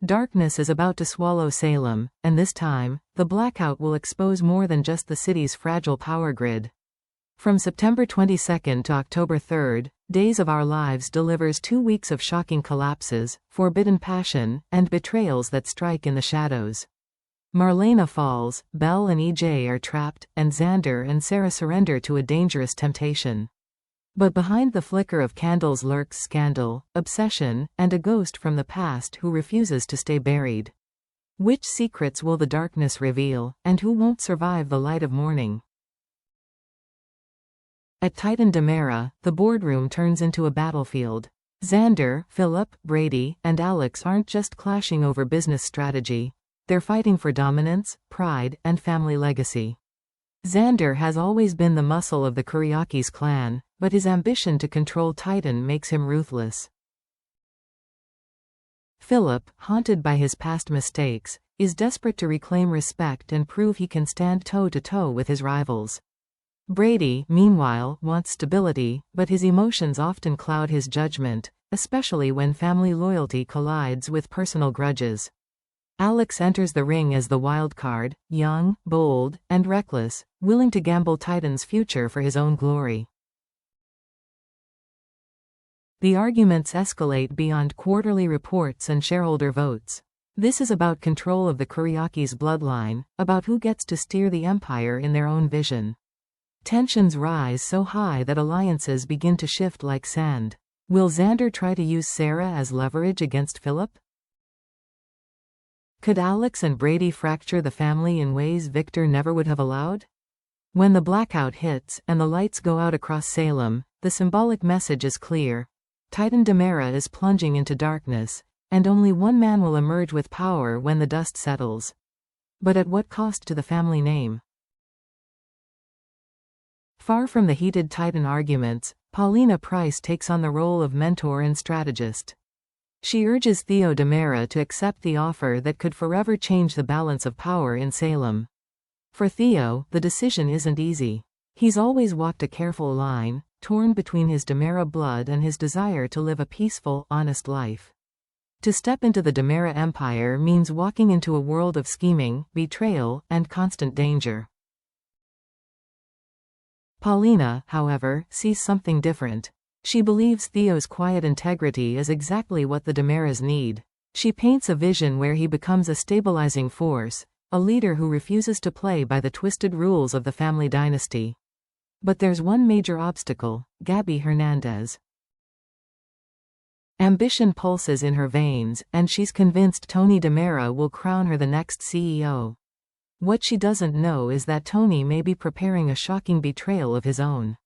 Darkness is about to swallow Salem, and this time, the blackout will expose more than just the city's fragile power grid. From September 22 to October 3, Days of Our Lives delivers 2 weeks of shocking collapses, forbidden passion, and betrayals that strike in the shadows. Marlena falls, Belle and EJ are trapped, and Xander and Sarah surrender to a dangerous temptation. But behind the flicker of candles lurks scandal, obsession, and a ghost from the past who refuses to stay buried. Which secrets will the darkness reveal, and who won't survive the light of morning? At Titan Dera, the boardroom turns into a battlefield. Xander, Philip, Brady, and Alex aren't just clashing over business strategy. They're fighting for dominance, pride, and family legacy. Xander has always been the muscle of the Kuriakis clan, but his ambition to control Titan makes him ruthless. Philip, haunted by his past mistakes, is desperate to reclaim respect and prove he can stand toe-to-toe with his rivals. Brady, meanwhile, wants stability, but his emotions often cloud his judgment, especially when family loyalty collides with personal grudges. Alex enters the ring as the wild card, young, bold, and reckless, willing to gamble Titan's future for his own glory. The arguments escalate beyond quarterly reports and shareholder votes. This is about control of the Kuriakis' bloodline, about who gets to steer the empire in their own vision. Tensions rise so high that alliances begin to shift like sand. Will Xander try to use Sarah as leverage against Philip? Could Alex and Brady fracture the family in ways Victor never would have allowed? When the blackout hits and the lights go out across Salem, the symbolic message is clear. Titan Dera is plunging into darkness, and only one man will emerge with power when the dust settles. But at what cost to the family name? Far from the heated Titan arguments, Paulina Price takes on the role of mentor and strategist. She urges Theo Dera to accept the offer that could forever change the balance of power in Salem. For Theo, the decision isn't easy. He's always walked a careful line, torn between his Dera blood and his desire to live a peaceful, honest life. To step into the Dera empire means walking into a world of scheming, betrayal, and constant danger. Paulina, however, sees something different. She believes Theo's quiet integrity is exactly what the Deras need. She paints a vision where he becomes a stabilizing force, a leader who refuses to play by the twisted rules of the family dynasty. But there's one major obstacle: Gabby Hernandez. Ambition pulses in her veins, and she's convinced Tony Dera will crown her the next CEO. What she doesn't know is that Tony may be preparing a shocking betrayal of his own.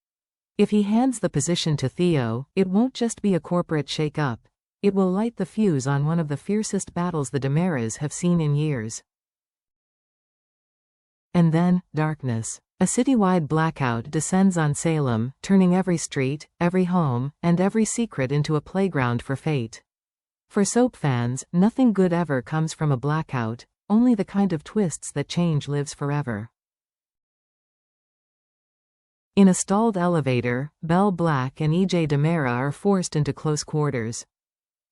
If he hands the position to Theo, it won't just be a corporate shake-up. It will light the fuse on one of the fiercest battles the Deras have seen in years. And then, darkness. A citywide blackout descends on Salem, turning every street, every home, and every secret into a playground for fate. For soap fans, nothing good ever comes from a blackout, only the kind of twists that change lives forever. In a stalled elevator, Belle Black and EJ Dera are forced into close quarters.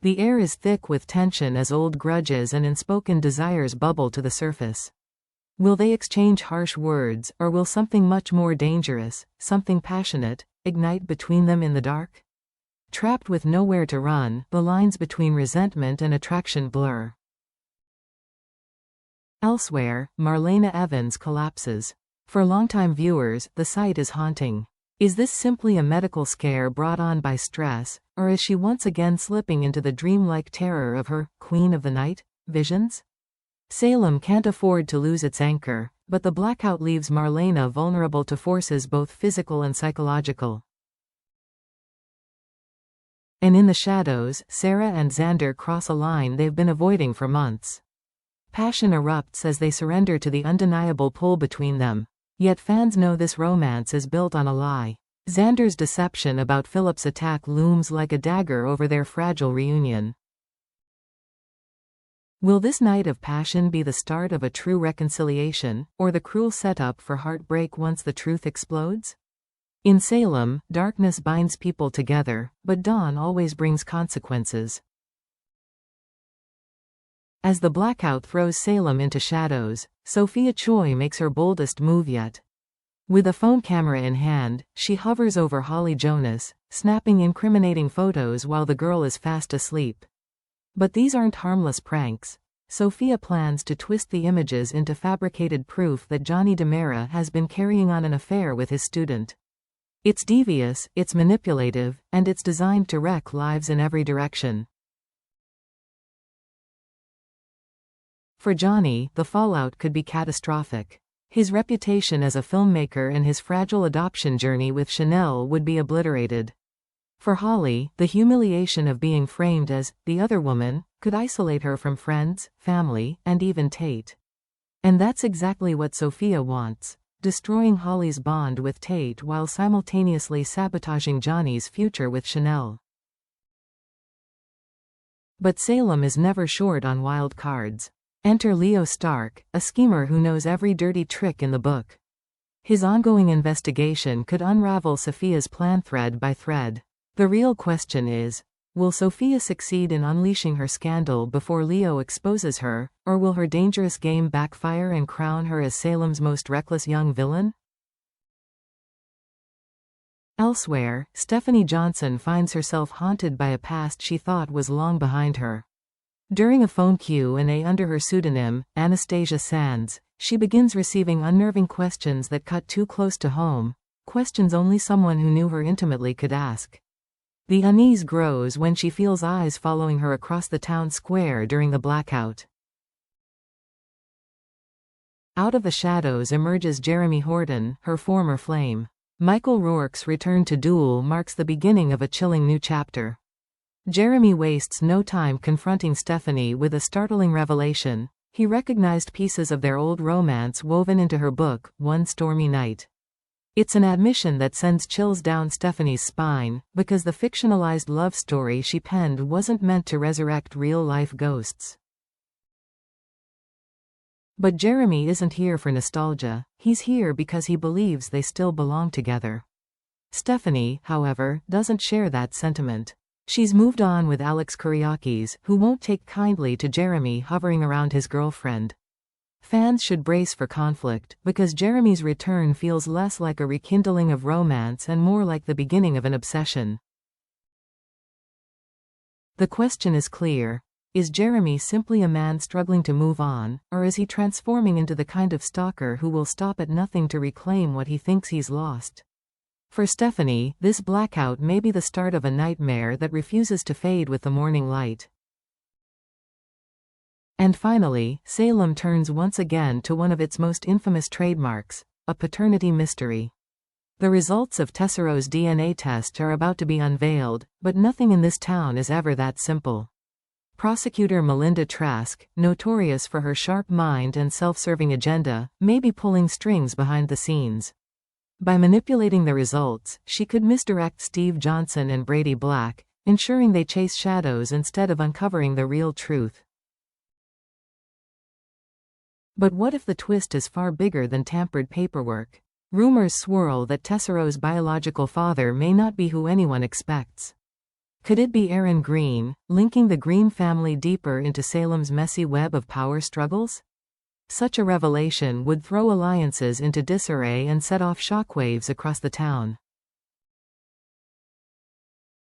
The air is thick with tension as old grudges and unspoken desires bubble to the surface. Will they exchange harsh words, or will something much more dangerous, something passionate, ignite between them in the dark? Trapped with nowhere to run, the lines between resentment and attraction blur. Elsewhere, Marlena Evans collapses. For longtime viewers, the sight is haunting. Is this simply a medical scare brought on by stress, or is she once again slipping into the dreamlike terror of her Queen of the Night visions? Salem can't afford to lose its anchor, but the blackout leaves Marlena vulnerable to forces both physical and psychological. And in the shadows, Sarah and Xander cross a line they've been avoiding for months. Passion erupts as they surrender to the undeniable pull between them. Yet fans know this romance is built on a lie. Xander's deception about Philip's attack looms like a dagger over their fragile reunion. Will this night of passion be the start of a true reconciliation, or the cruel setup for heartbreak once the truth explodes? In Salem, darkness binds people together, but dawn always brings consequences. As the blackout throws Salem into shadows, Sophia Choi makes her boldest move yet. With a phone camera in hand, she hovers over Holly Jonas, snapping incriminating photos while the girl is fast asleep. But these aren't harmless pranks. Sophia plans to twist the images into fabricated proof that Johnny Dera has been carrying on an affair with his student. It's devious, it's manipulative, and it's designed to wreck lives in every direction. For Johnny, the fallout could be catastrophic. His reputation as a filmmaker and his fragile adoption journey with Chanel would be obliterated. For Holly, the humiliation of being framed as the other woman could isolate her from friends, family, and even Tate. And that's exactly what Sophia wants, destroying Holly's bond with Tate while simultaneously sabotaging Johnny's future with Chanel. But Salem is never short on wild cards. Enter Leo Stark, a schemer who knows every dirty trick in the book. His ongoing investigation could unravel Sophia's plan thread by thread. The real question is, will Sophia succeed in unleashing her scandal before Leo exposes her, or will her dangerous game backfire and crown her as Salem's most reckless young villain? Elsewhere, Stephanie Johnson finds herself haunted by a past she thought was long behind her. During a phone Q&A under her pseudonym, Anastasia Sands, she begins receiving unnerving questions that cut too close to home, questions only someone who knew her intimately could ask. The unease grows when she feels eyes following her across the town square during the blackout. Out of the shadows emerges Jeremy Horton, her former flame. Michael Rourke's return to DOOL marks the beginning of a chilling new chapter. Jeremy wastes no time confronting Stephanie with a startling revelation. He recognized pieces of their old romance woven into her book, One Stormy Night. It's an admission that sends chills down Stephanie's spine, because the fictionalized love story she penned wasn't meant to resurrect real-life ghosts. But Jeremy isn't here for nostalgia, he's here because he believes they still belong together. Stephanie, however, doesn't share that sentiment. She's moved on with Alex Kuriakis, who won't take kindly to Jeremy hovering around his girlfriend. Fans should brace for conflict, because Jeremy's return feels less like a rekindling of romance and more like the beginning of an obsession. The question is clear. Is Jeremy simply a man struggling to move on, or is he transforming into the kind of stalker who will stop at nothing to reclaim what he thinks he's lost? For Stephanie, this blackout may be the start of a nightmare that refuses to fade with the morning light. And finally, Salem turns once again to one of its most infamous trademarks, a paternity mystery. The results of Tessero's DNA test are about to be unveiled, but nothing in this town is ever that simple. Prosecutor Melinda Trask, notorious for her sharp mind and self-serving agenda, may be pulling strings behind the scenes. By manipulating the results, she could misdirect Steve Johnson and Brady Black, ensuring they chase shadows instead of uncovering the real truth. But what if the twist is far bigger than tampered paperwork? Rumors swirl that Tessero's biological father may not be who anyone expects. Could it be Aaron Green, linking the Green family deeper into Salem's messy web of power struggles? Such a revelation would throw alliances into disarray and set off shockwaves across the town.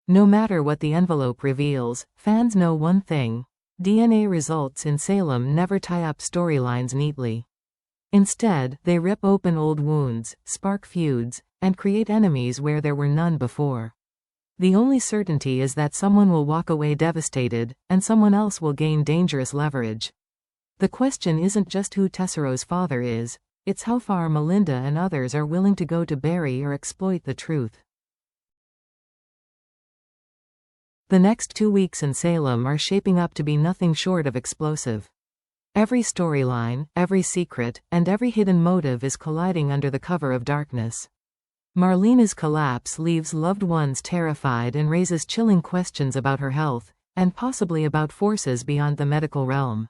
No matter what the envelope reveals, fans know one thing. DNA results in Salem never tie up storylines neatly. Instead, they rip open old wounds, spark feuds, and create enemies where there were none before. The only certainty is that someone will walk away devastated, and someone else will gain dangerous leverage. The question isn't just who Tessero's father is, it's how far Melinda and others are willing to go to bury or exploit the truth. The next 2 weeks in Salem are shaping up to be nothing short of explosive. Every storyline, every secret, and every hidden motive is colliding under the cover of darkness. Marlena's collapse leaves loved ones terrified and raises chilling questions about her health, and possibly about forces beyond the medical realm.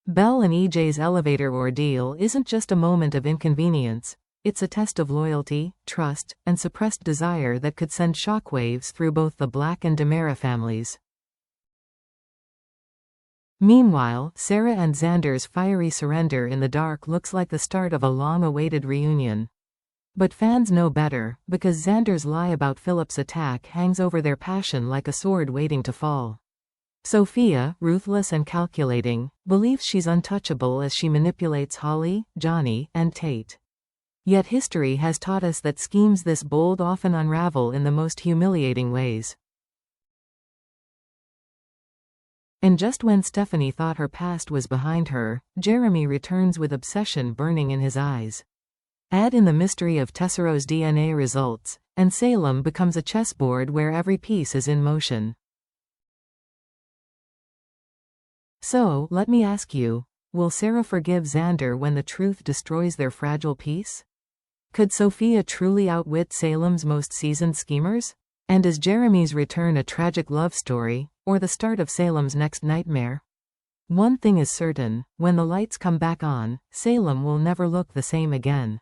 Belle and EJ's elevator ordeal isn't just a moment of inconvenience, it's a test of loyalty, trust, and suppressed desire that could send shockwaves through both the Black and Dera families. Meanwhile, Sarah and Xander's fiery surrender in the dark looks like the start of a long-awaited reunion. But fans know better, because Xander's lie about Philip's attack hangs over their passion like a sword waiting to fall. Sophia, ruthless and calculating, believes she's untouchable as she manipulates Holly, Johnny, and Tate. Yet history has taught us that schemes this bold often unravel in the most humiliating ways. And just when Stephanie thought her past was behind her, Jeremy returns with obsession burning in his eyes. Add in the mystery of Tessero's DNA results, and Salem becomes a chessboard where every piece is in motion. So, let me ask you, will Sarah forgive Xander when the truth destroys their fragile peace? Could Sophia truly outwit Salem's most seasoned schemers? And is Jeremy's return a tragic love story, or the start of Salem's next nightmare? One thing is certain, when the lights come back on, Salem will never look the same again.